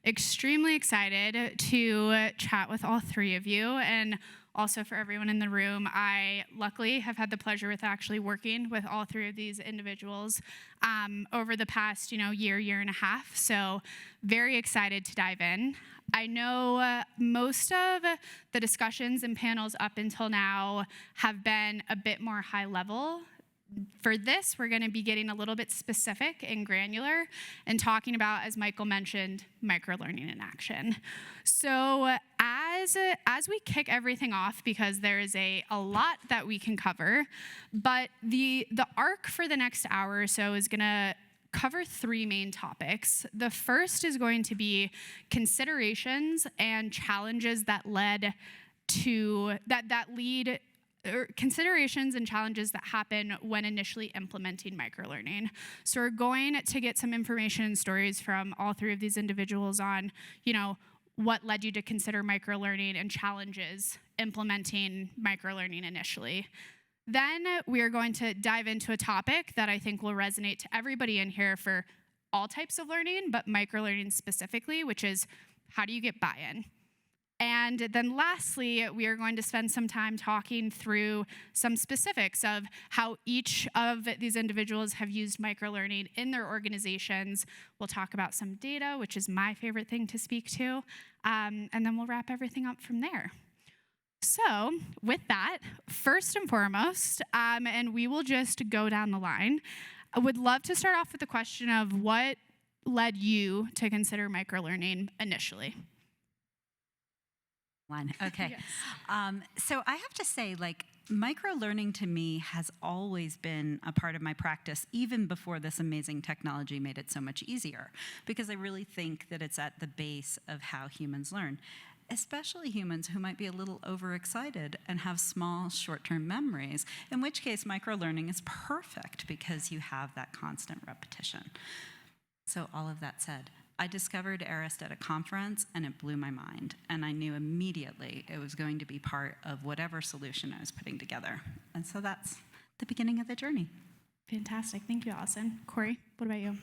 extremely excited to chat with all three of you, and also for everyone in the room. I luckily have had the pleasure with actually working with all three of these individuals over the past, year and a half. So very excited to dive in. I know most of the discussions and panels up until now have been a bit more high level. For this, we're going to be getting a little bit specific and granular and talking about, as Michael mentioned, microlearning in action. So as we kick everything off, because there is a lot that we can cover, but the arc for the next hour or so is going to cover three main topics. The first is going to be considerations and challenges that lead considerations and challenges that happen when initially implementing microlearning. So we're going to get some information and stories from all three of these individuals on, what led you to consider microlearning and challenges implementing microlearning initially. Then we are going to dive into a topic that I think will resonate to everybody in here for all types of learning, but microlearning specifically, which is how do you get buy-in? And then lastly, we are going to spend some time talking through some specifics of how each of these individuals have used microlearning in their organizations. We'll talk about some data, which is my favorite thing to speak to, and then we'll wrap everything up from there. So with that, first and foremost, and we will just go down the line, I would love to start off with the question of what led you to consider microlearning initially? Okay. Yes. So I have to say, microlearning to me has always been a part of my practice, even before this amazing technology made it so much easier, because I really think that it's at the base of how humans learn, especially humans who might be a little overexcited and have small short-term memories, in which case microlearning is perfect because you have that constant repetition. So all of that said, I discovered Arist at a conference, and it blew my mind. And I knew immediately it was going to be part of whatever solution I was putting together. And so that's the beginning of the journey. Fantastic. Thank you, Allison. Corey, what about you?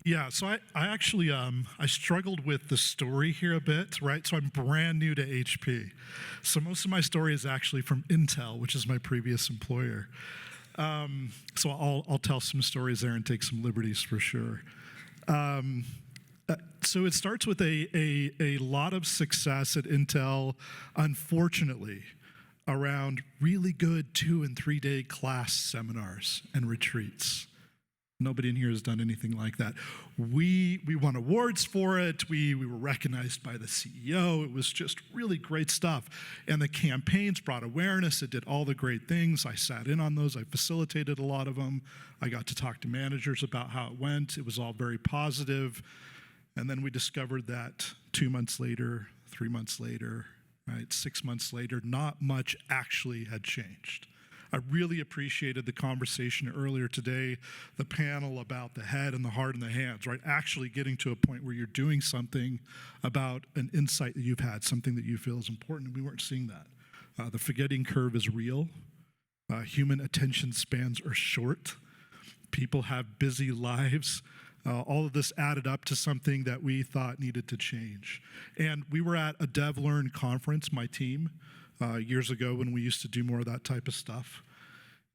Yeah, so I actually, I struggled with the story here a bit, right? So I'm brand new to HP. So most of my story is actually from Intel, which is my previous employer. So I'll tell some stories there and take some liberties for sure. So it starts with a lot of success at Intel, unfortunately, around really good 2- and 3-day class seminars and retreats. Nobody in here has done anything like that. We won awards for it. We were recognized by the CEO. It was just really great stuff. And the campaigns brought awareness. It did all the great things. I sat in on those. I facilitated a lot of them. I got to talk to managers about how it went. It was all very positive. And then we discovered that 2 months later, 3 months later, right, 6 months later, not much actually had changed. I really appreciated the conversation earlier today, the panel about the head and the heart and the hands, right? Actually getting to a point where you're doing something about an insight that you've had, something that you feel is important. We weren't seeing that. The forgetting curve is real. Human attention spans are short. People have busy lives. All of this added up to something that we thought needed to change. And we were at a DevLearn conference, my team, years ago when we used to do more of that type of stuff,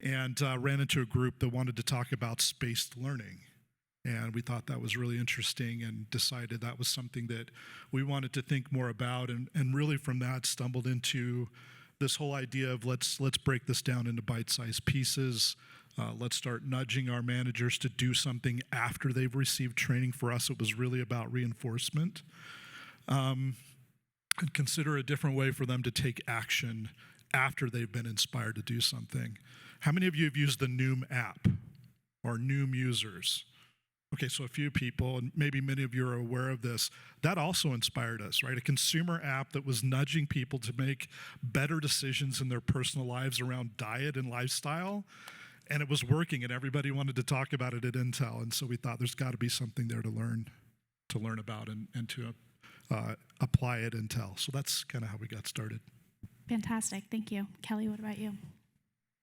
and ran into a group that wanted to talk about spaced learning. And we thought that was really interesting and decided that was something that we wanted to think more about, and really from that stumbled into this whole idea of let's break this down into bite-sized pieces. Let's start nudging our managers to do something after they've received training. For us, it was really about reinforcement. And consider a different way for them to take action after they've been inspired to do something. How many of you have used the Noom app or Noom users? Okay, so a few people, and maybe many of you are aware of this. That also inspired us, right? A consumer app that was nudging people to make better decisions in their personal lives around diet and lifestyle. And it was working, and everybody wanted to talk about it at Intel. And so we thought there's got to be something there to learn about and to apply at Intel. So that's kind of how we got started. Fantastic. Thank you. Kelly, what about you?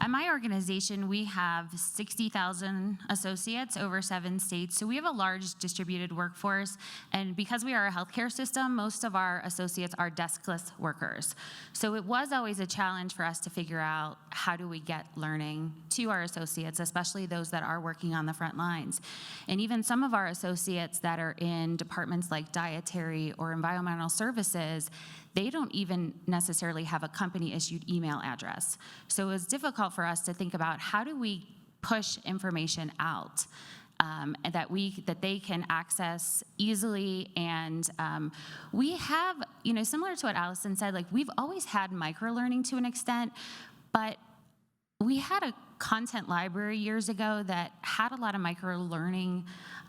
At my organization, we have 60,000 associates over 7 states, so we have a large distributed workforce, and because we are a healthcare system, most of our associates are deskless workers. So it was always a challenge for us to figure out how do we get learning to our associates, especially those that are working on the front lines. And even some of our associates that are in departments like dietary or environmental services, they don't even necessarily have a company-issued email address. So it was difficult for us to think about how do we push information out and that they can access easily. And we have, similar to what Allison said, like we've always had microlearning to an extent, but we had a content library years ago that had a lot of microlearning,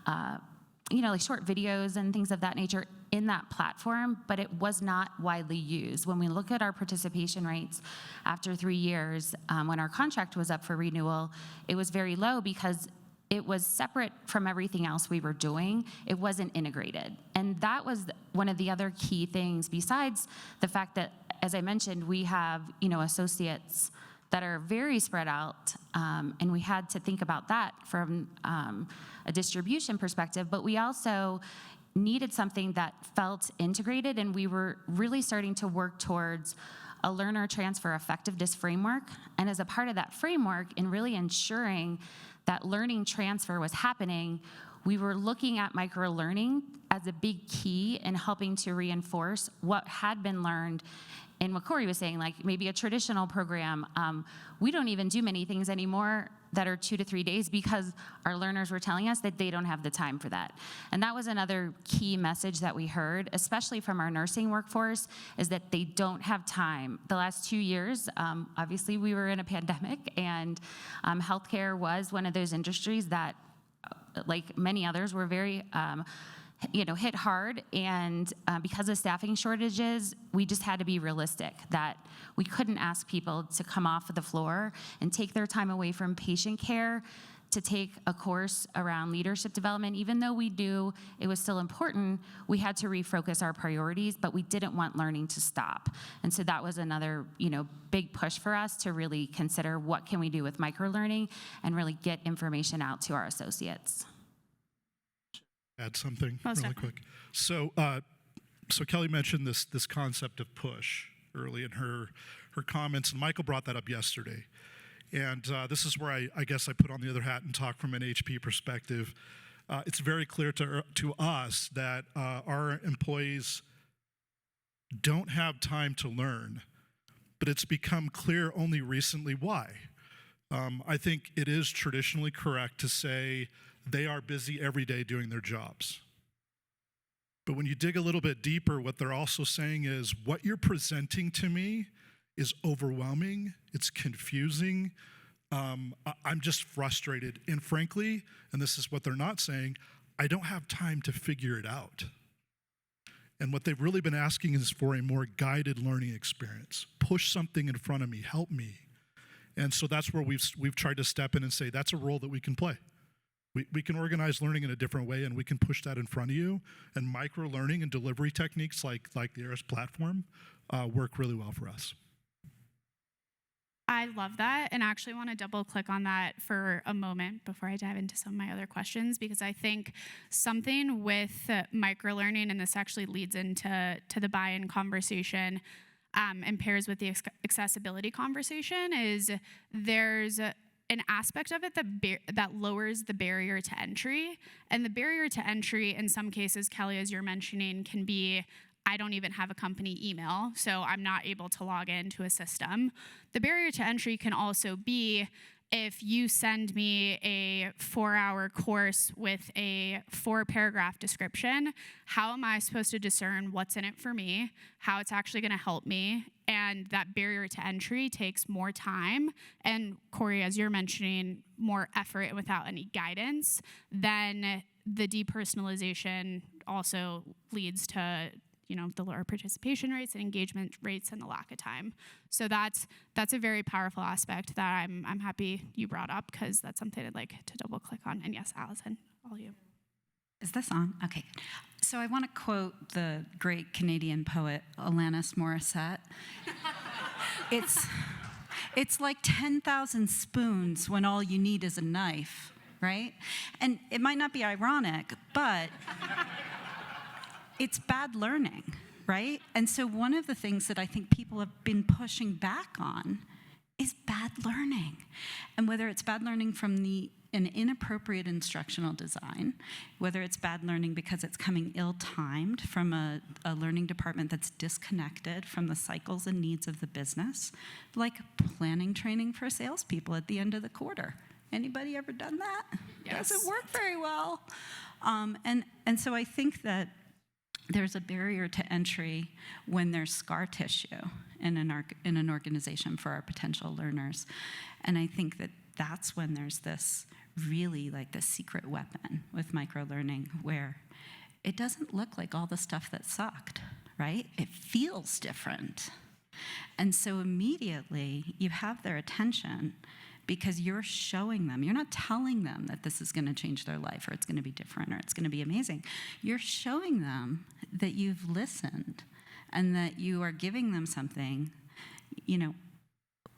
like short videos and things of that nature in that platform, but it was not widely used. When we look at our participation rates after 3 years, when our contract was up for renewal, it was very low because it was separate from everything else we were doing. It wasn't integrated. And that was one of the other key things, besides the fact that, as I mentioned, we have, associates that are very spread out, and we had to think about that from a distribution perspective, but we also needed something that felt integrated, and we were really starting to work towards a learner transfer effectiveness framework. And as a part of that framework, in really ensuring that learning transfer was happening, we were looking at microlearning as a big key in helping to reinforce what had been learned. And what Corey was saying, like maybe a traditional program, we don't even do many things anymore that are 2 to 3 days because our learners were telling us that they don't have the time for that. And that was another key message that we heard, especially from our nursing workforce, is that they don't have time. The last 2 years, obviously we were in a pandemic, and healthcare was one of those industries that, like many others, were very hit hard, and because of staffing shortages, we just had to be realistic that we couldn't ask people to come off of the floor and take their time away from patient care to take a course around leadership development. Even though we knew it was still important, we had to refocus our priorities, but we didn't want learning to stop. And so that was another, big push for us to really consider what can we do with microlearning and really get information out to our associates. Add something Most really definitely. quick. So Kelly mentioned this concept of push early in her comments, and Michael brought that up yesterday. And this is where I guess I put on the other hat and talk from an HP perspective. It's very clear to us that our employees don't have time to learn, but it's become clear only recently why. I think it is traditionally correct to say they are busy every day doing their jobs. But when you dig a little bit deeper, what they're also saying is, what you're presenting to me is overwhelming, it's confusing, I'm just frustrated. And frankly, and this is what they're not saying, I don't have time to figure it out. And what they've really been asking is for a more guided learning experience. Push something in front of me, help me. And so that's where we've tried to step in and say, that's a role that we can play. We can organize learning in a different way, and we can push that in front of you. And micro-learning and delivery techniques like the ARIS platform work really well for us. I love that, and actually want to double click on that for a moment before I dive into some of my other questions, because I think something with microlearning, and this actually leads into the Buyin conversation, and pairs with the accessibility conversation, is there's an aspect of it that lowers the barrier to entry. And the barrier to entry, in some cases, Kelly, as you're mentioning, can be, I don't even have a company email, so I'm not able to log into a system. The barrier to entry can also be, if you send me a 4-hour course with a 4-paragraph description, how am I supposed to discern what's in it for me, how it's actually going to help me? And that barrier to entry takes more time. And Corey, as you're mentioning, more effort without any guidance. Then the depersonalization also leads to the lower participation rates and engagement rates and the lack of time. So that's a very powerful aspect that I'm happy you brought up, because that's something I'd like to double click on. And yes, Allison, all you. Is this on? Okay. So I want to quote the great Canadian poet Alanis Morissette. It's like 10,000 spoons when all you need is a knife, right? And it might not be ironic, but it's bad learning, right? And so one of the things that I think people have been pushing back on is bad learning. And whether it's bad learning from an inappropriate instructional design, whether it's bad learning because it's coming ill-timed from a learning department that's disconnected from the cycles and needs of the business, like planning training for salespeople at the end of the quarter. Anybody ever done that? Yes. Doesn't work very well. And so I think that there's a barrier to entry when there's scar tissue in an organization for our potential learners. And I think that that's when there's this really like the secret weapon with microlearning where it doesn't look like all the stuff that sucked, right? It feels different. And so immediately you have their attention because you're showing them. You're not telling them that this is going to change their life or it's going to be different or it's going to be amazing. You're showing them that you've listened and that you are giving them something,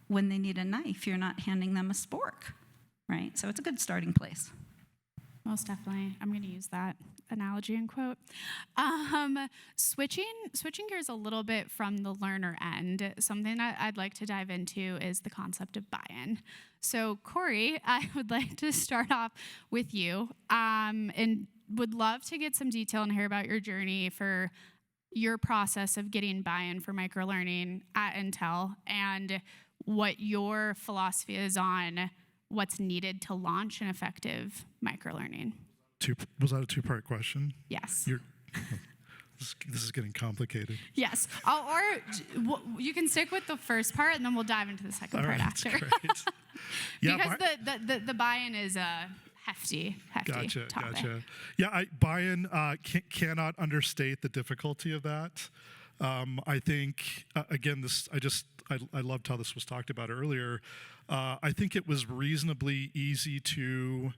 when they need a knife, you're not handing them a spork, right? So it's a good starting place. Most definitely. I'm going to use that analogy and quote. Switching gears a little bit from the learner end, something that I'd like to dive into is the concept of buy-in. So Corey, I would like to start off with you and would love to get some detail and hear about your journey for your process of getting buy-in for microlearning at Intel and what your philosophy is on what's needed to launch an effective microlearning. Was that a two-part question? Yes. This is getting complicated. Yes. You can stick with the first part, and then we'll dive into the second All part right, after. Great. Yeah, because the buy-in is a hefty topic. Gotcha. Yeah, buy-in cannot understate the difficulty of that. I think again, I loved how this was talked about earlier. I think it was reasonably easy to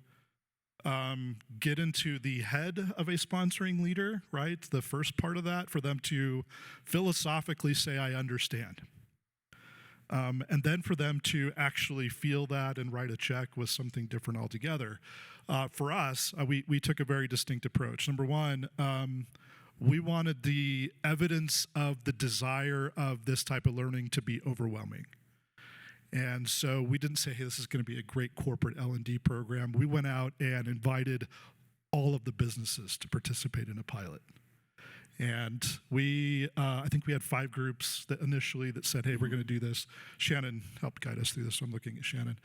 get into the head of a sponsoring leader, right? The first part of that, for them to philosophically say, I understand. And then for them to actually feel that and write a check was something different altogether. For us, we took a very distinct approach. Number one, we wanted the evidence of the desire of this type of learning to be overwhelming. And so we didn't say, hey, this is going to be a great corporate L&D program. We went out and invited all of the businesses to participate in a pilot. And I think we had 5 groups that initially that said, hey, we're going to do this. Shannon helped guide us through this, so I'm looking at Shannon.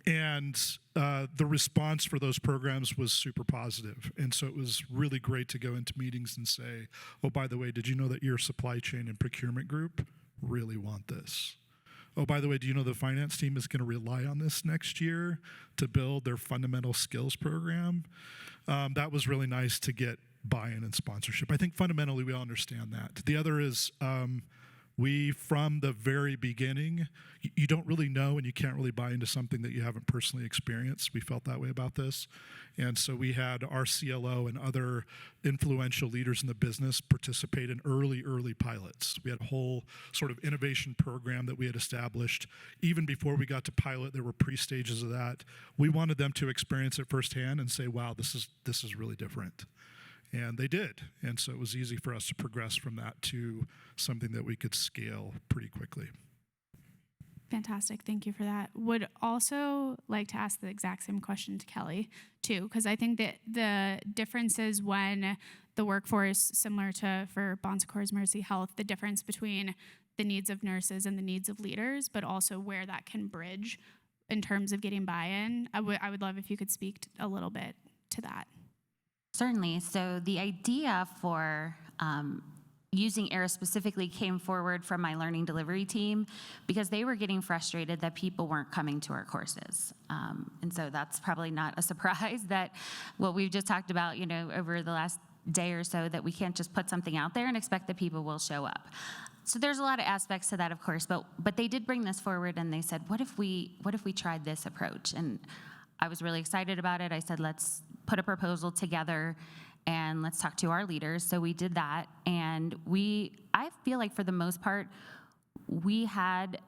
And the response for those programs was super positive. And so it was really great to go into meetings and say, oh, by the way, did you know that your supply chain and procurement group really want this? Oh, by the way, do you know the finance team is going to rely on this next year to build their fundamental skills program? That was really nice to get buy-in and sponsorship. I think fundamentally we all understand that. The other is we, from the very beginning, you don't really know and you can't really buy into something that you haven't personally experienced. We felt that way about this. And so we had our CLO and other influential leaders in the business participate in early pilots. We had a whole sort of innovation program that we had established. Even before we got to pilot, there were pre-stages of that. We wanted them to experience it firsthand and say, wow, this is really different. And they did. And so it was easy for us to progress from that to something that we could scale pretty quickly. Fantastic. Thank you for that. Would also like to ask the exact same question to Kelly, too, because I think that the differences when the workforce, similar to for Bon Secours Mercy Health, the difference between the needs of nurses and the needs of leaders, but also where that can bridge in terms of getting buy-in. I would love if you could speak a little bit to that. Certainly. So the idea for using ERA specifically came forward from my learning delivery team because they were getting frustrated that people weren't coming to our courses. And so that's probably not a surprise that what we've just talked about, over the last day or so, that we can't just put something out there and expect that people will show up. So there's a lot of aspects to that, of course, but they did bring this forward and they said, what if we tried this approach? And I was really excited about it. I said, let's put a proposal together and let's talk to our leaders. So we did that. And I feel like for the most part, we had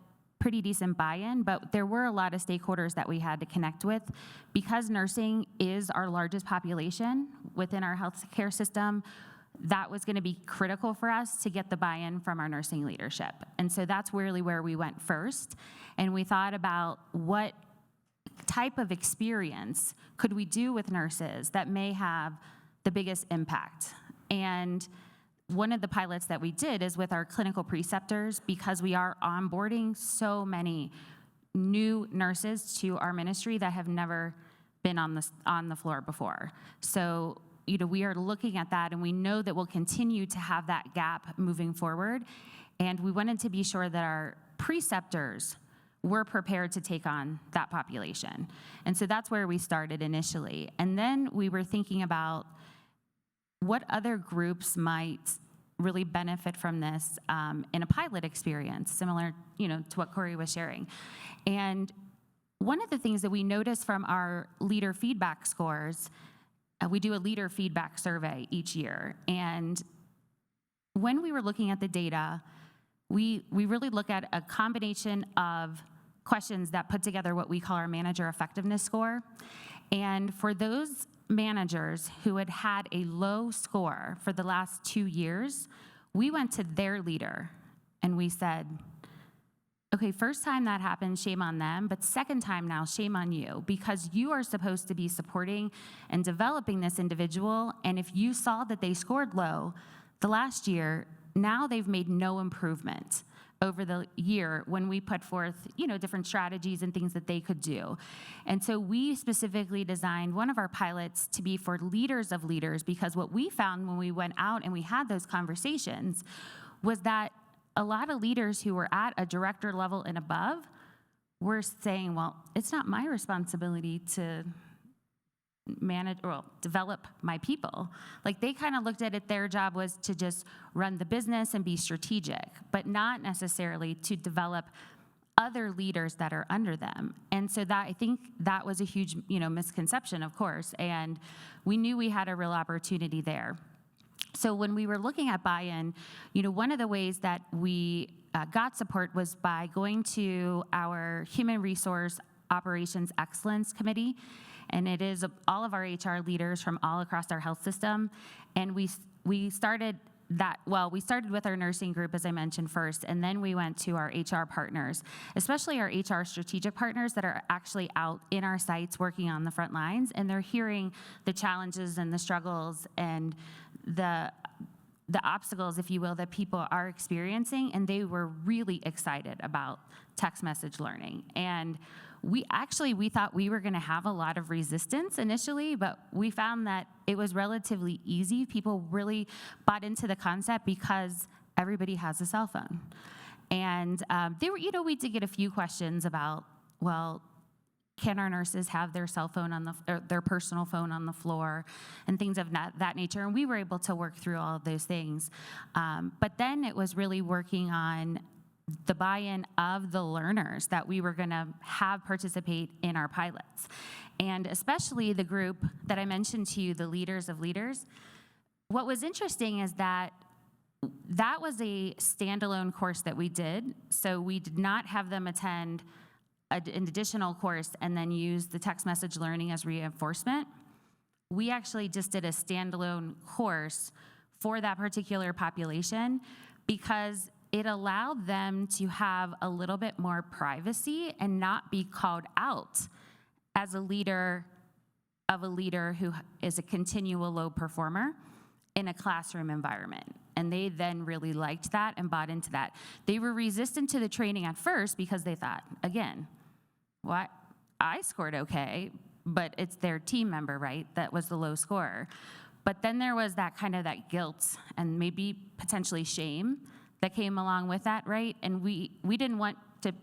pretty decent buy-in, but there were a lot of stakeholders that we had to connect with. Because nursing is our largest population within our healthcare system, that was going to be critical for us to get the buy-in from our nursing leadership. And so that's really where we went first. And we thought about what type of experience could we do with nurses that may have the biggest impact. And one of the pilots that we did is with our clinical preceptors, because we are onboarding so many new nurses to our ministry that have never been on the floor before. So, we are looking at that, and we know that we'll continue to have that gap moving forward. And we wanted to be sure that our preceptors were prepared to take on that population. And so that's where we started initially. And then we were thinking about what other groups might really benefit from this in a pilot experience, similar, to what Corey was sharing. And one of the things that we noticed from our leader feedback scores, we do a leader feedback survey each year. And when we were looking at the data, we really look at a combination of questions that put together what we call our manager effectiveness score. And for those managers who had had a low score for the last 2 years, we went to their leader and we said, okay, first time that happened, shame on them, but second time now, shame on you, because you are supposed to be supporting and developing this individual, and if you saw that they scored low the last year, now they've made no improvement over the year when we put forth, different strategies and things that they could do. And so we specifically designed one of our pilots to be for leaders of leaders, because what we found when we went out and we had those conversations was that a lot of leaders who were at a director level and above were saying, well, it's not my responsibility to manage or develop my people. Like, they kind of looked at it, their job was to just run the business and be strategic, but not necessarily to develop other leaders that are under them. And so that, I think that was a huge, misconception, of course, and we knew we had a real opportunity there. So when we were looking at buy-in, one of the ways that we got support was by going to our Human Resource Operations Excellence Committee, and it is all of our HR leaders from all across our health system. And we started that, we started with our nursing group, as I mentioned first, and then we went to our HR partners, especially our HR strategic partners that are actually out in our sites working on the front lines, and they're hearing the challenges and the struggles and the obstacles, if you will, that people are experiencing, and they were really excited about text message learning. And we thought we were gonna have a lot of resistance initially, but we found that it was relatively easy. People really bought into the concept because everybody has a cell phone. And we did get a few questions about, well, can our nurses have their cell phone or their personal phone on the floor and things of that nature? And we were able to work through all of those things. But then it was really working on the buy-in of the learners that we were gonna have participate in our pilots. And especially the group that I mentioned to you, the leaders of leaders. What was interesting is that was a standalone course that we did. So we did not have them attend an additional course and then use the text message learning as reinforcement. We actually just did a standalone course for that particular population because it allowed them to have a little bit more privacy and not be called out as a leader who is a continual low performer in a classroom environment. And they then really liked that and bought into that. They were resistant to the training at first because they thought, again, what? I scored okay, but it's their team member, right? That was the low scorer. But then there was that kind of that guilt and maybe potentially shame that came along with that, right? And we didn't want to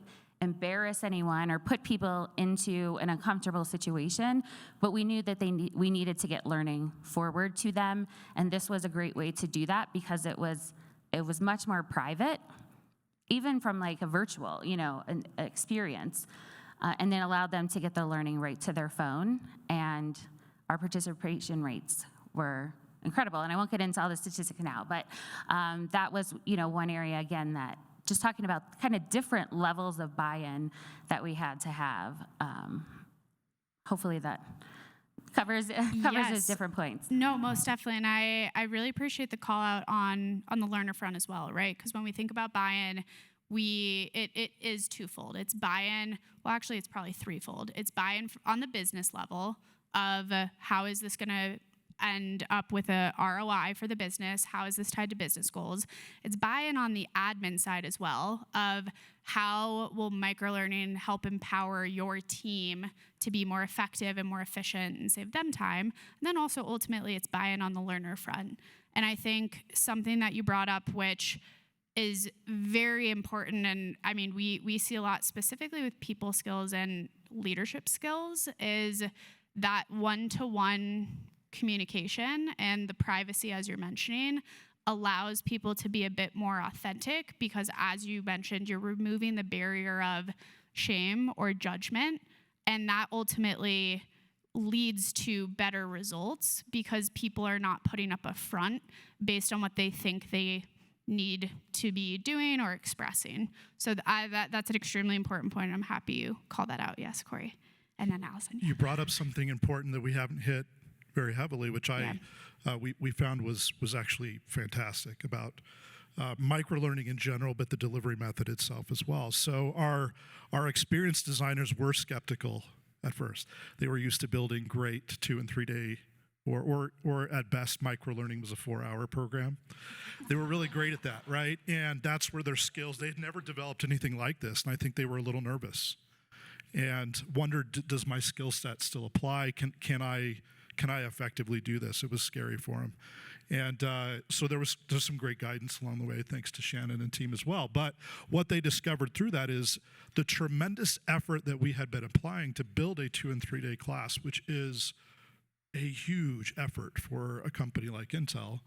embarrass anyone or put people into an uncomfortable situation, but we knew that we needed to get learning forward to them, and this was a great way to do that because it was much more private, even from like a virtual, an experience, and then allowed them to get the learning right to their phone, and our participation rates were incredible. And I won't get into all the statistics now, but that was one area again that just talking about kind of different levels of buy-in that we had to have. Hopefully that covers those different points. No, most definitely. And I really appreciate the call out on the learner front as well, right? Because when we think about buy-in, it is twofold. It's buy-in, well, actually, it's probably threefold. It's buy-in on the business level of how is this going to end up with a ROI for the business? How is this tied to business goals? It's buy-in on the admin side as well of how will microlearning help empower your team to be more effective and more efficient and save them time. And then also ultimately it's buy-in on the learner front. And I think something that you brought up, which is very important, and I mean, we see a lot specifically with people skills and leadership skills, is that one-to-one communication and the privacy, as you're mentioning, allows people to be a bit more authentic because, as you mentioned, you're removing the barrier of shame or judgment, and that ultimately leads to better results because people are not putting up a front based on what they think they need to be doing or expressing. So that's an extremely important point. I'm happy you called that out. Yes, Corey. And then Allison. You brought up something important that we haven't hit very heavily, which we found was actually fantastic about microlearning in general, but the delivery method itself as well. So our experienced designers were skeptical at first. They were used to building great 2 and 3 day, or at best, microlearning was a 4-hour program. They were really great at that, right? And that's where their skills, they had never developed anything like this, and I think they were a little nervous and wondered, does my skill set still apply? Can I effectively do this? It was scary for them. And so there's some great guidance along the way, thanks to Shannon and team as well. But what they discovered through that is the tremendous effort that we had been applying to build a 2 and 3 day class, which is a huge effort for a company like Intel,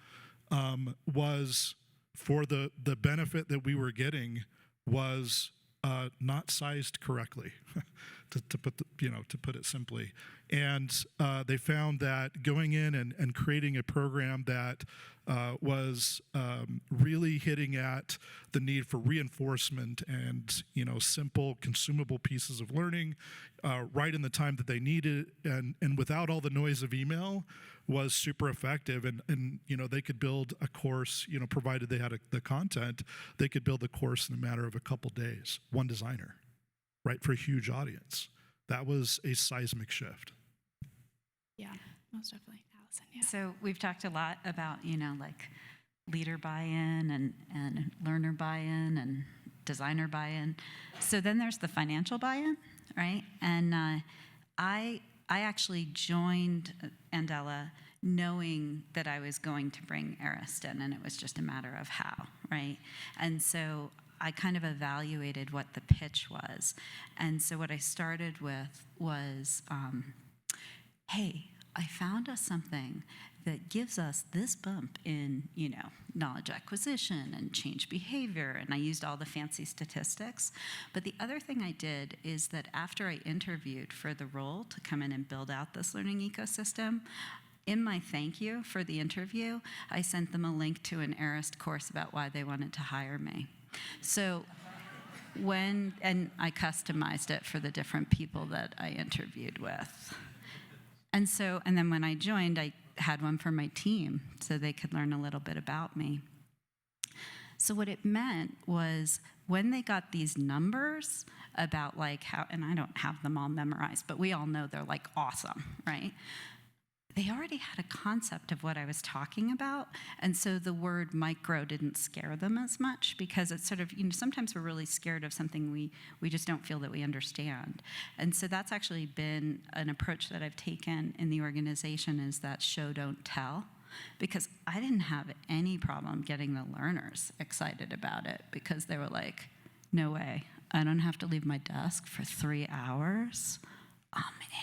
was for the benefit that we were getting was not sized correctly, to put it simply. And they found that going in and creating a program that was really hitting at the need for reinforcement and simple consumable pieces of learning right in the time that they needed and without all the noise of email was super effective. And they could build a course, provided they had the content, they could build a course in a matter of a couple days, one designer, right, for a huge audience. That was a seismic shift. Yeah, most definitely. Allison, yeah. So we've talked a lot about, like leader buy-in and learner buy-in and designer buy-in. So then there's the financial buy-in, right? And I actually joined Andela knowing that I was going to bring Arist in, and it was just a matter of how, right? And so I kind of evaluated what the pitch was. And so what I started with was, hey, I found us something that gives us this bump in, knowledge acquisition and change behavior, and I used all the fancy statistics. But the other thing I did is that after I interviewed for the role to come in and build out this learning ecosystem, in my thank you for the interview, I sent them a link to an Arist course about why they wanted to hire me. So and I customized it for the different people that I interviewed with. And then when I joined, I had one for my team so they could learn a little bit about me. So what it meant was when they got these numbers about how, and I don't have them all memorized, but we all know they're awesome, right? They already had a concept of what I was talking about, and so the word micro didn't scare them as much because it's sort of, sometimes we're really scared of something we just don't feel that we understand. And so that's actually been an approach that I've taken in the organization, is that show, don't tell, because I didn't have any problem getting the learners excited about it because they were like, no way, I don't have to leave my desk for 3 hours. I'm in.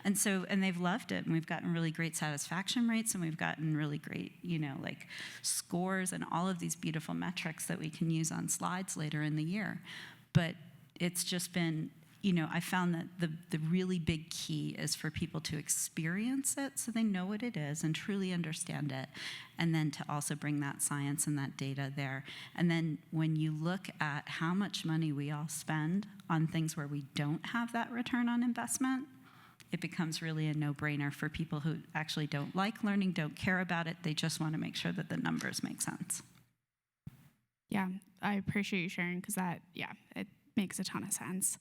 And they've loved it, and we've gotten really great satisfaction rates, and we've gotten really great, scores and all of these beautiful metrics that we can use on slides later in the year. But it's just been, I found that the really big key is for people to experience it so they know what it is and truly understand it, and then to also bring that science and that data there. And then when you look at how much money we all spend on things where we don't have that return on investment, it becomes really a no-brainer for people who actually don't like learning, don't care about it. They just want to make sure that the numbers make sense. Yeah, I appreciate you sharing, because it makes a ton of sense.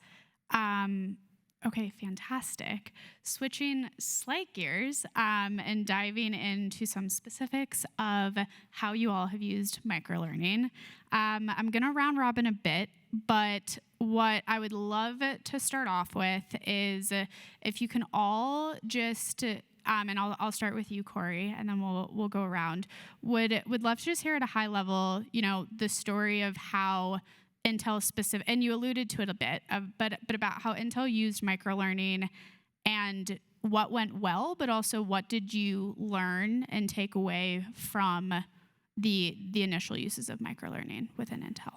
Okay, fantastic. Switching slight gears and diving into some specifics of how you all have used microlearning. I'm going to round robin a bit, but what I would love to start off with is if you can all just, and I'll start with you, Corey, and then we'll go around. Would love to just hear at a high level, the story of how Intel specific, and you alluded to it a bit, but about how Intel used microlearning and what went well, but also what did you learn and take away from the initial uses of microlearning within Intel?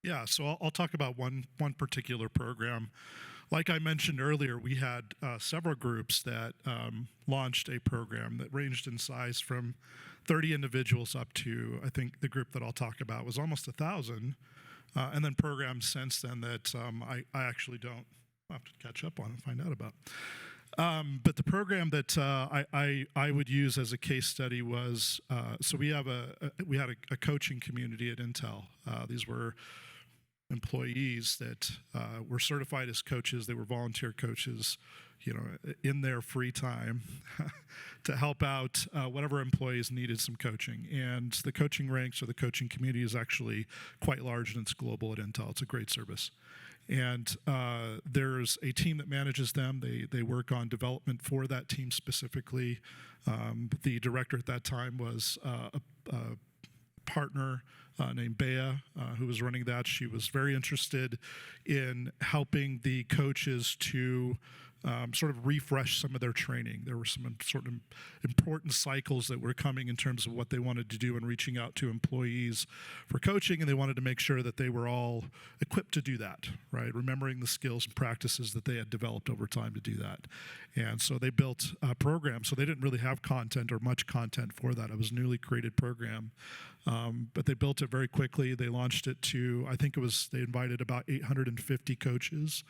Yeah, so I'll talk about one particular program. Like I mentioned earlier, we had several groups that launched a program that ranged in size from 30 individuals up to, I think the group that I'll talk about was almost 1,000. And then programs since then that I actually don't have to catch up on and find out about. But the program that I would use as a case study was, so we had a coaching community at Intel. These were employees that were certified as coaches. They were volunteer coaches, in their free time to help out whatever employees needed some coaching. And the coaching ranks or the coaching community is actually quite large, and it's global at Intel. It's a great service. And there's a team that manages them. They work on development for that team specifically. The director at that time was a partner named Bea, who was running that. She was very interested in helping the coaches to sort of refresh some of their training. There were some sort of important cycles that were coming in terms of what they wanted to do and reaching out to employees for coaching, and they wanted to make sure that they were all equipped to do that, right? Remembering the skills and practices that they had developed over time to do that. And so they built a program. So they didn't really have content or much content for that. It was a newly created program. But they built it very quickly. They launched it to, I think they invited about 850 coaches,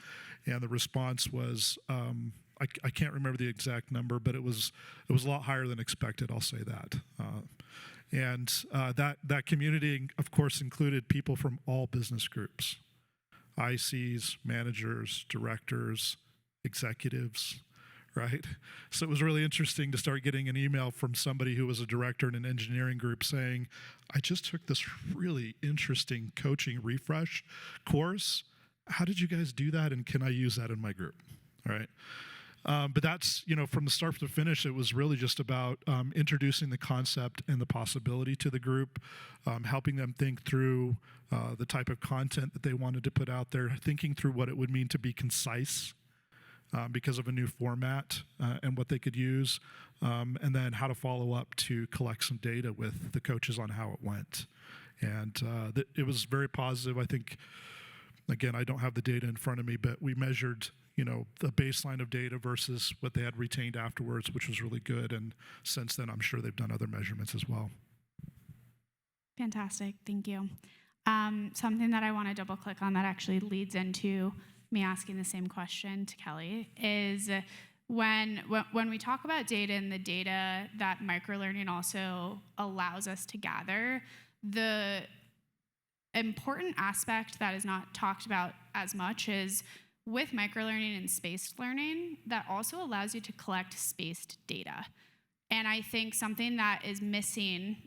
and the response was, I can't remember the exact number, but it was a lot higher than expected, I'll say that. And that community, of course, included people from all business groups, ICs, managers, directors, executives, right? So it was really interesting to start getting an email from somebody who was a director in an engineering group saying, I just took this really interesting coaching refresh course. How did you guys do that? And can I use that in my group? All right. But that's, from the start to finish, it was really just about introducing the concept and the possibility to the group, helping them think through the type of content that they wanted to put out there, thinking through what it would mean to be concise, because of a new format and what they could use, and then how to follow up to collect some data with the coaches on how it went. And it was very positive. I think, again, I don't have the data in front of me, but we measured, the baseline of data versus what they had retained afterwards, which was really good. And since then, I'm sure they've done other measurements as well. Fantastic, thank you. Something that I want to double click on that actually leads into me asking the same question to Kelly is when we talk about data and the data that microlearning also allows us to gather, the important aspect that is not talked about as much is with microlearning and spaced learning, that also allows you to collect spaced data. And I think something that is missing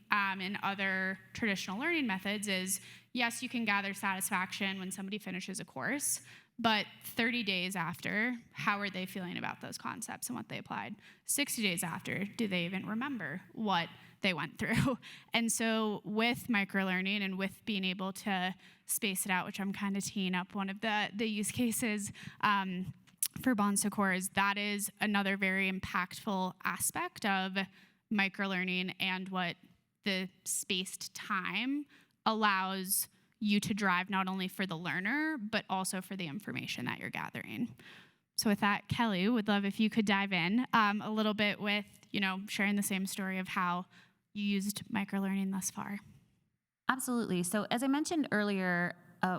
in other traditional learning methods is, yes, you can gather satisfaction when somebody finishes a course, but 30 days after, how are they feeling about those concepts and what they applied? 60 days after, do they even remember what they went through? And so with microlearning and with being able to space it out, which I'm kind of teeing up one of the use cases for Bon Secours, is that is another very impactful aspect of microlearning and what the spaced time allows you to drive not only for the learner, but also for the information that you're gathering. So with that, Kelly, would love if you could dive in a little bit with, sharing the same story of how you used microlearning thus far. Absolutely. So as I mentioned earlier,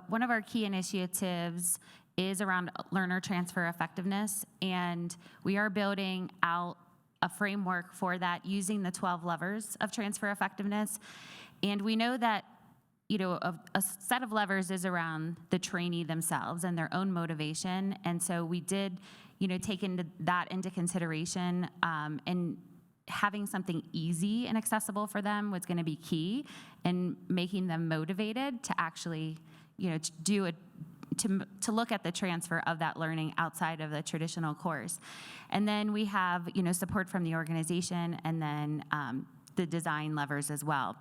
one of our key initiatives is around learner transfer effectiveness, and we are building out a framework for that using the 12 levers of transfer effectiveness. And we know that a set of levers is around the trainee themselves and their own motivation. And so we did, take that into consideration, and having something easy and accessible for them was going to be key, and making them motivated to actually, to look at the transfer of that learning outside of the traditional course. And then we have, support from the organization, and then the design levers as well.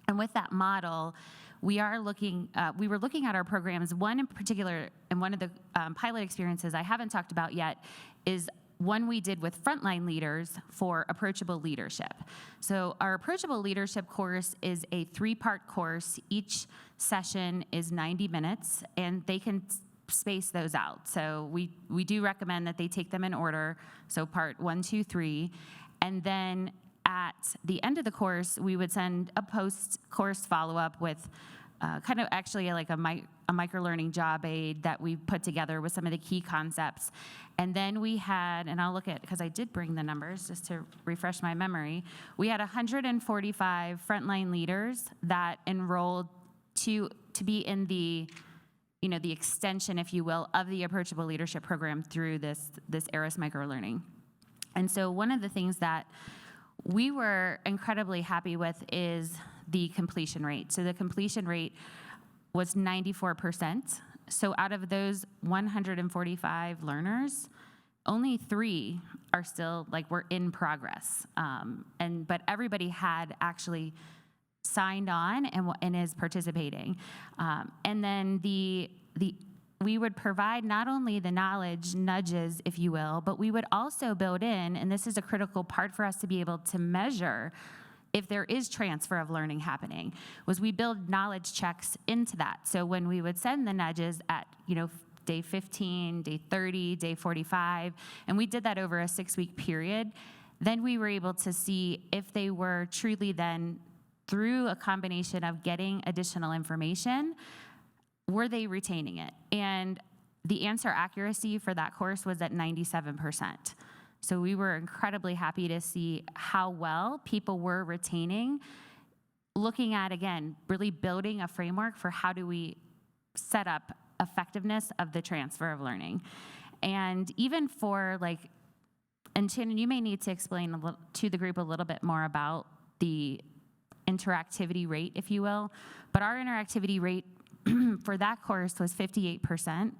And with that model, we were looking at our programs. One in particular, and one of the pilot experiences I haven't talked about yet, is one we did with frontline leaders for approachable leadership. So our approachable leadership course is a 3-part course. Each session is 90 minutes, and they can space those out. So we do recommend that they take them in order, so part 1, 2, 3, and then at the end of the course, we would send a post-course follow-up with kind of actually like a microlearning job aid that we put together with some of the key concepts. And then we had, and I'll look at, because I did bring the numbers just to refresh my memory, we had 145 frontline leaders that enrolled to be in the the extension, if you will, of the Approachable Leadership Program through this ARIS microlearning. And so one of the things that we were incredibly happy with is the completion rate. So the completion rate was 94%. So out of those 145 learners, only 3 are still we're in progress. But everybody had actually signed on and is participating. And then we would provide not only the knowledge nudges, if you will, but we would also build in, and this is a critical part for us to be able to measure if there is transfer of learning happening, was we build knowledge checks into that. So when we would send the nudges at, day 15, day 30, day 45, and we did that over a 6-week period, then we were able to see if they were truly then, through a combination of getting additional information, were they retaining it? And the answer accuracy for that course was at 97%. So we were incredibly happy to see how well people were retaining, looking at, again, really building a framework for how do we set up effectiveness of the transfer of learning. And even for and Shannon, you may need to explain to the group a little bit more about the interactivity rate, if you will, but our interactivity rate for that course was 58%,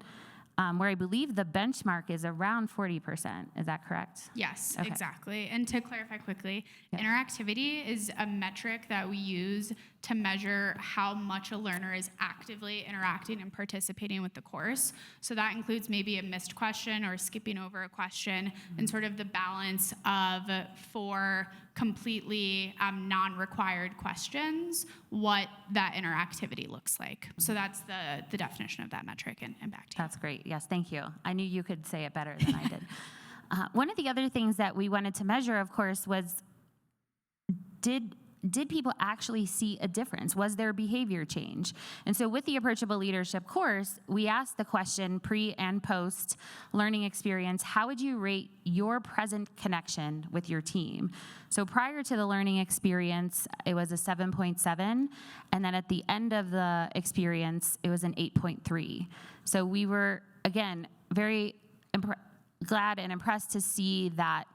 where I believe the benchmark is around 40%. Is that correct? Yes, Okay. exactly. And to clarify quickly, interactivity is a metric that we use to measure how much a learner is actively interacting and participating with the course. So that includes maybe a missed question or skipping over a question, and sort of the balance of, for completely non-required questions, what that interactivity looks like. So that's the definition of that metric, and back to you. That's great. Yes, thank you. I knew you could say it better than I did. One of the other things that we wanted to measure, of course, was did people actually see a difference? Was there behavior change? And so with the Approachable Leadership course, we asked the question, pre and post learning experience, how would you rate your present connection with your team? So prior to the learning experience, it was a 7.7, and then at the end of the experience, it was an 8.3. So we were, again, very glad and impressed to see that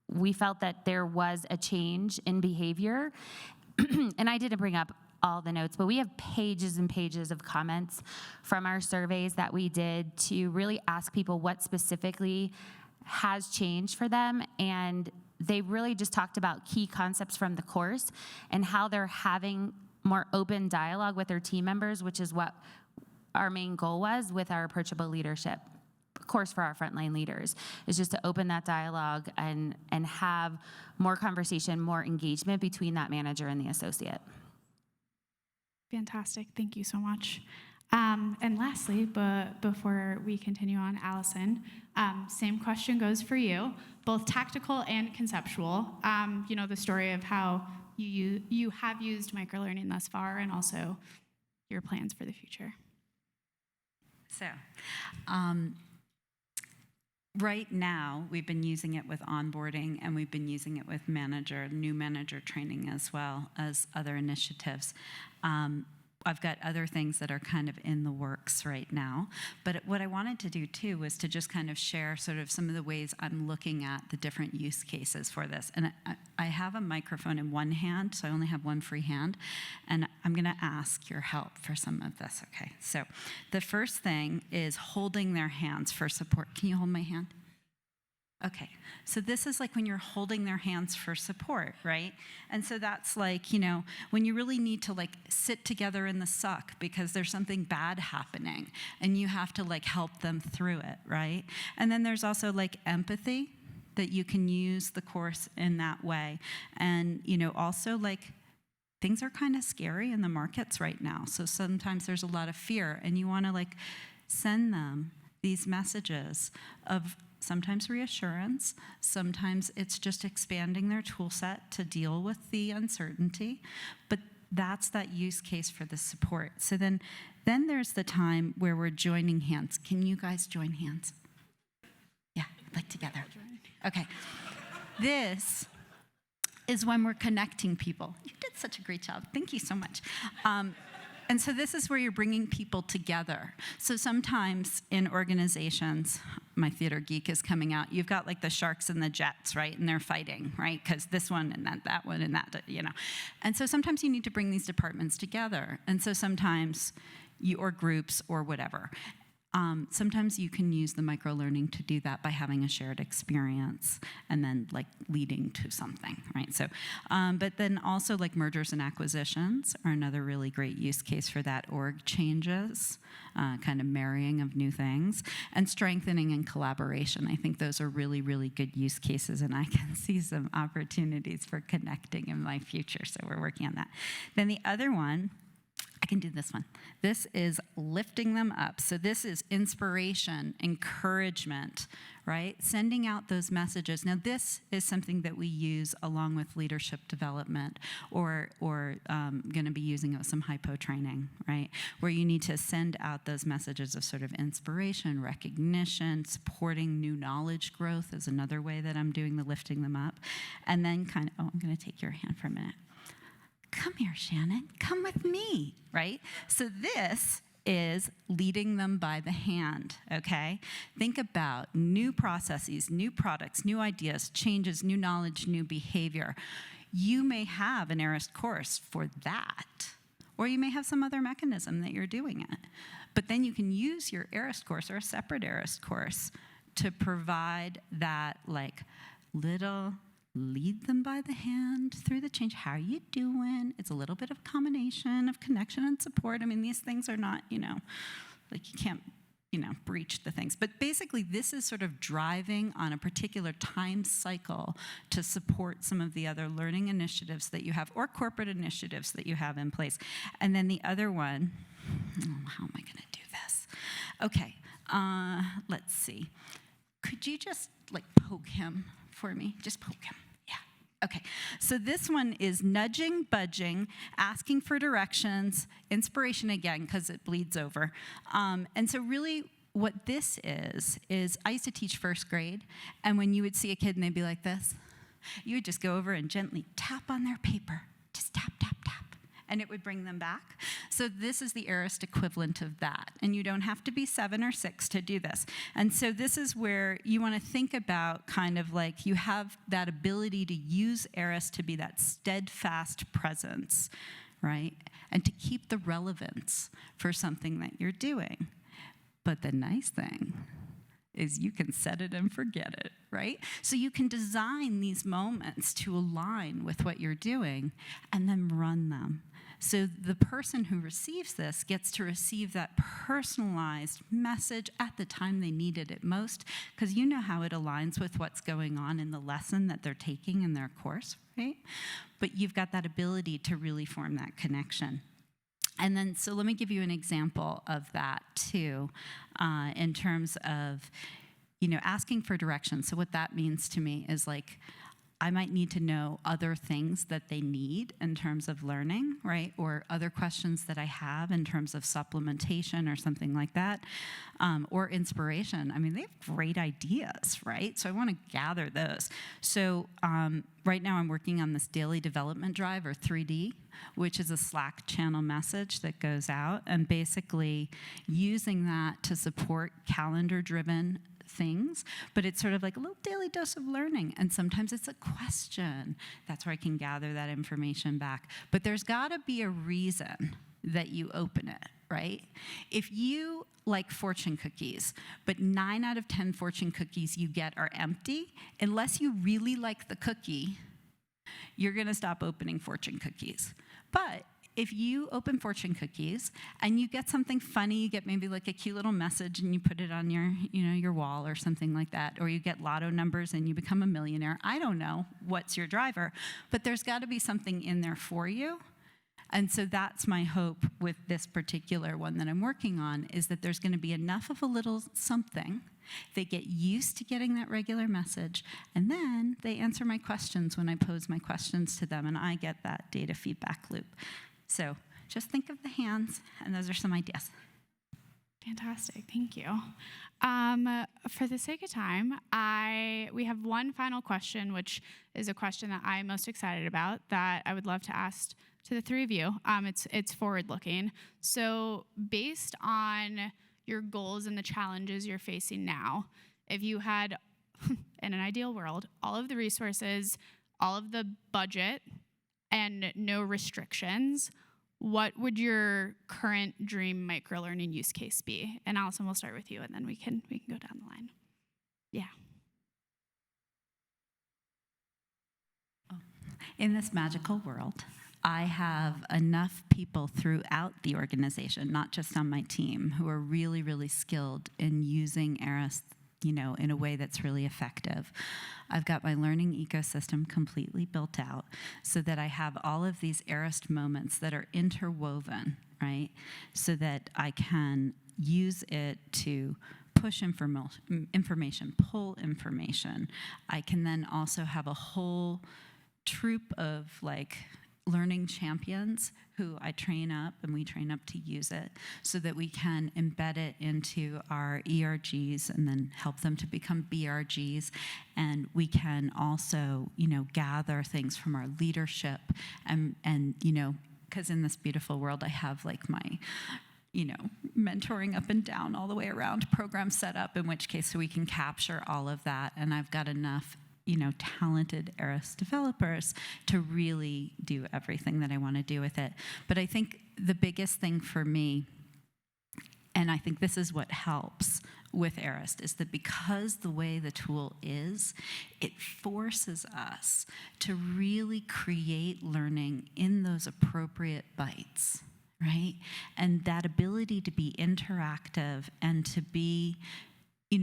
we felt that there was a change in behavior. And I didn't bring up all the notes, but we have pages and pages of comments from our surveys that we did to really ask people what specifically has changed for them. And they really just talked about key concepts from the course and how they're having more open dialogue with their team members, which is what our main goal was with our Approachable Leadership course for our frontline leaders, is just to open that dialogue and have more conversation, more engagement between that manager and the associate. Fantastic. Thank you so much. And lastly, but before we continue on, Allison, same question goes for you, both tactical and conceptual. The story of how you have used microlearning thus far, and also your plans for the future. So, right now, we've been using it with onboarding, and we've been using it with new manager training, as well as other initiatives. I've got other things that are kind of in the works right now. But what I wanted to do, too, was to just kind of share sort of some of the ways I'm looking at the different use cases for this. And I have a microphone in one hand, so I only have one free hand. And I'm going to ask your help for some of this, okay? So the first thing is holding their hands for support. Can you hold my hand? Okay, so this is like when you're holding their hands for support, right? And so that's like, when you really need to like sit together in the suck because there's something bad happening and you have to like help them through it, right? And then there's also like empathy, that you can use the course in that way. And, also like things are kind of scary in the markets right now. So sometimes there's a lot of fear, and you want to like send them these messages of sometimes reassurance, sometimes it's just expanding their tool set to deal with the uncertainty, but that's that use case for the support. So then there's the time where we're joining hands. Can you guys join hands? Yeah, like together. Okay. This is when we're connecting people. You did such a great job. Thank you so much. And so this is where you're bringing people together. So sometimes in organizations, my theater geek is coming out, you've got like the sharks and the jets, right? And they're fighting, right? Because this one and that one and that, And so sometimes you need to bring these departments together. And so sometimes or groups or whatever. Sometimes you can use the microlearning to do that by having a shared experience and then like leading to something, right? So, but then also like mergers and acquisitions are another really great use case for that. Org changes, kind of marrying of new things, and strengthening and collaboration. I think those are really, really good use cases, and I can see some opportunities for connecting in my future. So we're working on that. Then the other one, I can do this one. This is lifting them up. So this is inspiration, encouragement, right? Sending out those messages. Now this is something that we use along with leadership development or going to be using with some hypo training, right? Where you need to send out those messages of sort of inspiration, recognition, supporting new knowledge growth is another way that I'm doing the lifting them up. And then I'm going to take your hand for a minute. Come here, Shannon. Come with me, right? So this is leading them by the hand, okay? Think about new processes, new products, new ideas, changes, new knowledge, new behavior. You may have an ARIST course for that, or you may have some other mechanism that you're doing it. But then you can use your ARIST course or a separate ARIST course to provide that like little lead them by the hand through the change. How are you doing? It's a little bit of a combination of connection and support. I mean, these things are not, like you can't, breach the things. But basically, this is sort of driving on a particular time cycle to support some of the other learning initiatives that you have or corporate initiatives that you have in place. And then the other one, how am I going to do this? Okay, let's see. Could you just like poke him for me? Just poke him. Okay, so this one is nudging, budging, asking for directions, inspiration again, because it bleeds over. And so really what this is I used to teach first grade, and when you would see a kid and they'd be like this, you would just go over and gently tap on their paper. Just tap, tap, tap. And it would bring them back. So this is the ARIST equivalent of that. And you don't have to be 7 or 6 to do this. And so this is where you want to think about kind of like you have that ability to use ARIST to be that steadfast presence, right? And to keep the relevance for something that you're doing. But the nice thing is you can set it and forget it, right? So you can design these moments to align with what you're doing and then run them. So the person who receives this gets to receive that personalized message at the time they needed it most, because you know how it aligns with what's going on in the lesson that they're taking in their course, right? But you've got that ability to really form that connection. And then, so let me give you an example of that too, in terms of, asking for direction. So what that means to me is like, I might need to know other things that they need in terms of learning, right? Or other questions that I have in terms of supplementation or something like that, or inspiration. I mean, they have great ideas, right? So I want to gather those. So right now I'm working on this daily development drive, or 3D, which is a Slack channel message that goes out, and basically using that to support calendar-driven things, but it's sort of like a little daily dose of learning. And sometimes it's a question. That's where I can gather that information back. But there's got to be a reason that you open it, right? If you like fortune cookies, but 9 out of 10 fortune cookies you get are empty, unless you really like the cookie, you're going to stop opening fortune cookies. But if you open fortune cookies and you get something funny, you get maybe like a cute little message and you put it on your wall or something like that, or you get lotto numbers and you become a millionaire. I don't know what's your driver, but there's got to be something in there for you. And so that's my hope with this particular one that I'm working on, is that there's going to be enough of a little something. They get used to getting that regular message, and then they answer my questions when I pose my questions to them, and I get that data feedback loop. So just think of the hands, and those are some ideas. Fantastic, thank you. For the sake of time, we have one final question, which is a question that I'm most excited about, that I would love to ask to the three of you. It's forward-looking. So based on your goals and the challenges you're facing now, if you had, in an ideal world, all of the resources, all of the budget, and no restrictions, what would your current dream microlearning use case be? And Allison, we'll start with you, and then we can go down the line. Yeah. In this magical world, I have enough people throughout the organization, not just on my team, who are really, really skilled in using Eris, in a way that's really effective. I've got my learning ecosystem completely built out so that I have all of these Eris moments that are interwoven, right? So that I can use it to push information, pull information. I can then also have a whole troop of learning champions who I train up, and we train up to use it so that we can embed it into our ERGs and then help them to become BRGs. And we can also, gather things from our leadership and because in this beautiful world, I have my mentoring up and down all the way around program set up, in which case so we can capture all of that. And I've got enough talented Eris developers to really do everything that I want to do with it. But I think the biggest thing for me, and I think this is what helps with Eris, is that because the way the tool is, it forces us to really create learning in those appropriate bites, right? And that ability to be interactive and to be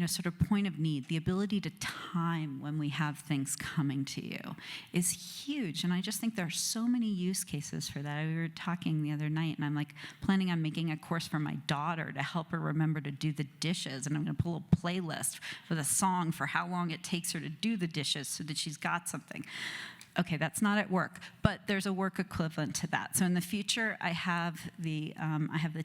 sort of point of need, the ability to time when we have things coming to you is huge. And I just think there are so many use cases for that. We were talking the other night, and I'm planning on making a course for my daughter to help her remember to do the dishes. And I'm going to pull a playlist with a song for how long it takes her to do the dishes so that she's got something. Okay, that's not at work, but there's a work equivalent to that. So in the future, I have the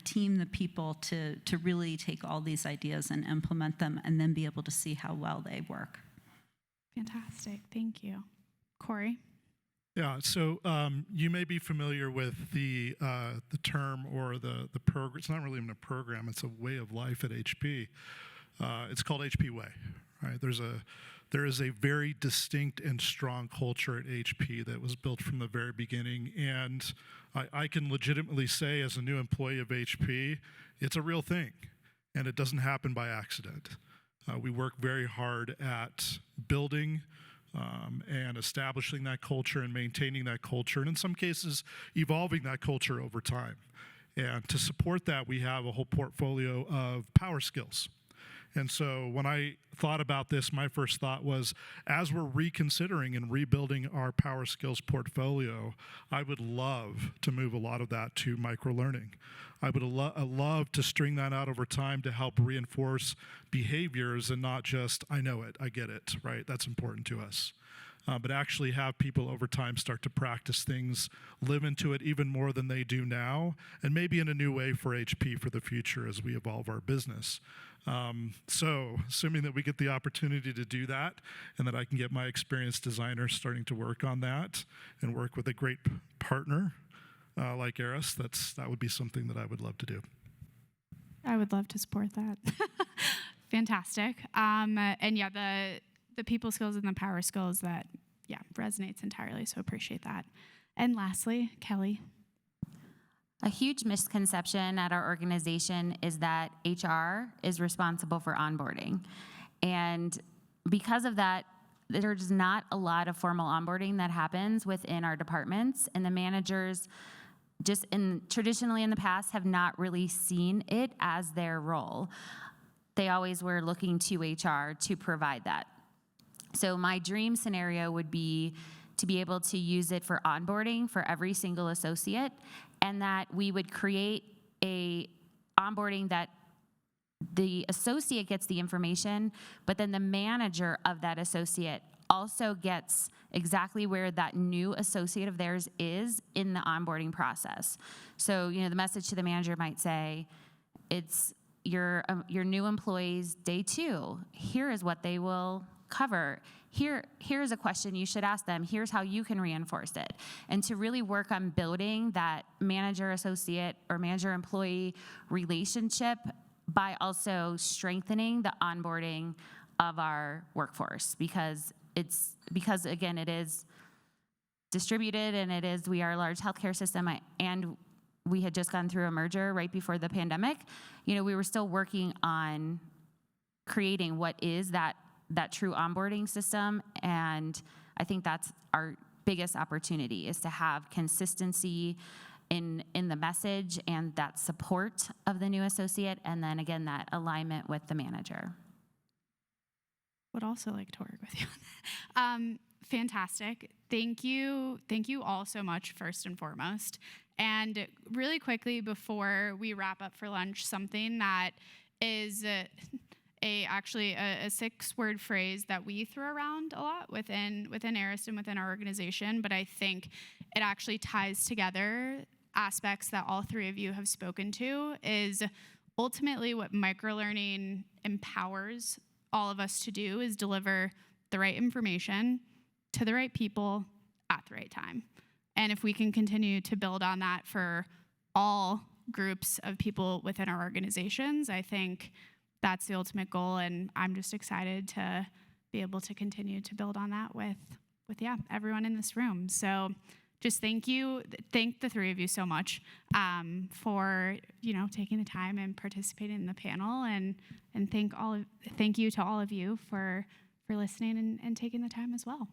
team, the people to really take all these ideas and implement them, and then be able to see how well they work. Fantastic, thank you. Corey? Yeah, so you may be familiar with the term or the program. It's not really even a program, it's a way of life at HP. It's called HP Way, right? There is a very distinct and strong culture at HP that was built from the very beginning. And I can legitimately say, as a new employee of HP, it's a real thing. And it doesn't happen by accident. We work very hard at building and establishing that culture and maintaining that culture, and in some cases, evolving that culture over time. And to support that, we have a whole portfolio of power skills. And so when I thought about this, my first thought was, as we're reconsidering and rebuilding our power skills portfolio, I would love to move a lot of that to microlearning. I would love to string that out over time to help reinforce behaviors and not just, I know it, I get it, right? That's important to us. But actually have people over time start to practice things, live into it even more than they do now, and maybe in a new way for HP for the future as we evolve our business. So assuming that we get the opportunity to do that and that I can get my experienced designers starting to work on that and work with a great partner like Eris, that would be something that I would love to do. I would love to support that. Fantastic. And yeah, the people skills and the power skills that, resonates entirely, so appreciate that. And lastly, Kelly. A huge misconception at our organization is that HR is responsible for onboarding. And because of that, there's not a lot of formal onboarding that happens within our departments, and the managers traditionally in the past have not really seen it as their role. They always were looking to HR to provide that. So my dream scenario would be to be able to use it for onboarding for every single associate, and that we would create a onboarding that the associate gets the information, but then the manager of that associate also gets exactly where that new associate of theirs is in the onboarding process. So, the message to the manager might say, it's your new employees day 2. Here is what they will cover. Here's a question you should ask them. Here's how you can reinforce it. And to really work on building that manager-associate or manager-employee relationship by also strengthening the onboarding of our workforce, because again, it is distributed, and we are a large healthcare system, and we had just gone through a merger right before the pandemic. We were still working on creating what is that true onboarding system, and I think that's our biggest opportunity, is to have consistency in the message and that support of the new associate, and then again, that alignment with the manager. Would also like to work with you. Fantastic. Thank you all so much, first and foremost. And really quickly before we wrap up for lunch, something that is actually a 6-word phrase that we throw around a lot within Eris and within our organization, but I think it actually ties together aspects that all 3 of you have spoken to, is ultimately what microlearning empowers all of us to do is deliver the right information to the right people at the right time. And if we can continue to build on that for all groups of people within our organizations, I think that's the ultimate goal, and I'm just excited to be able to continue to build on that with everyone in this room. So just thank the 3 of you so much for taking the time and participating in the panel, and thank you to all of you for listening and taking the time as well.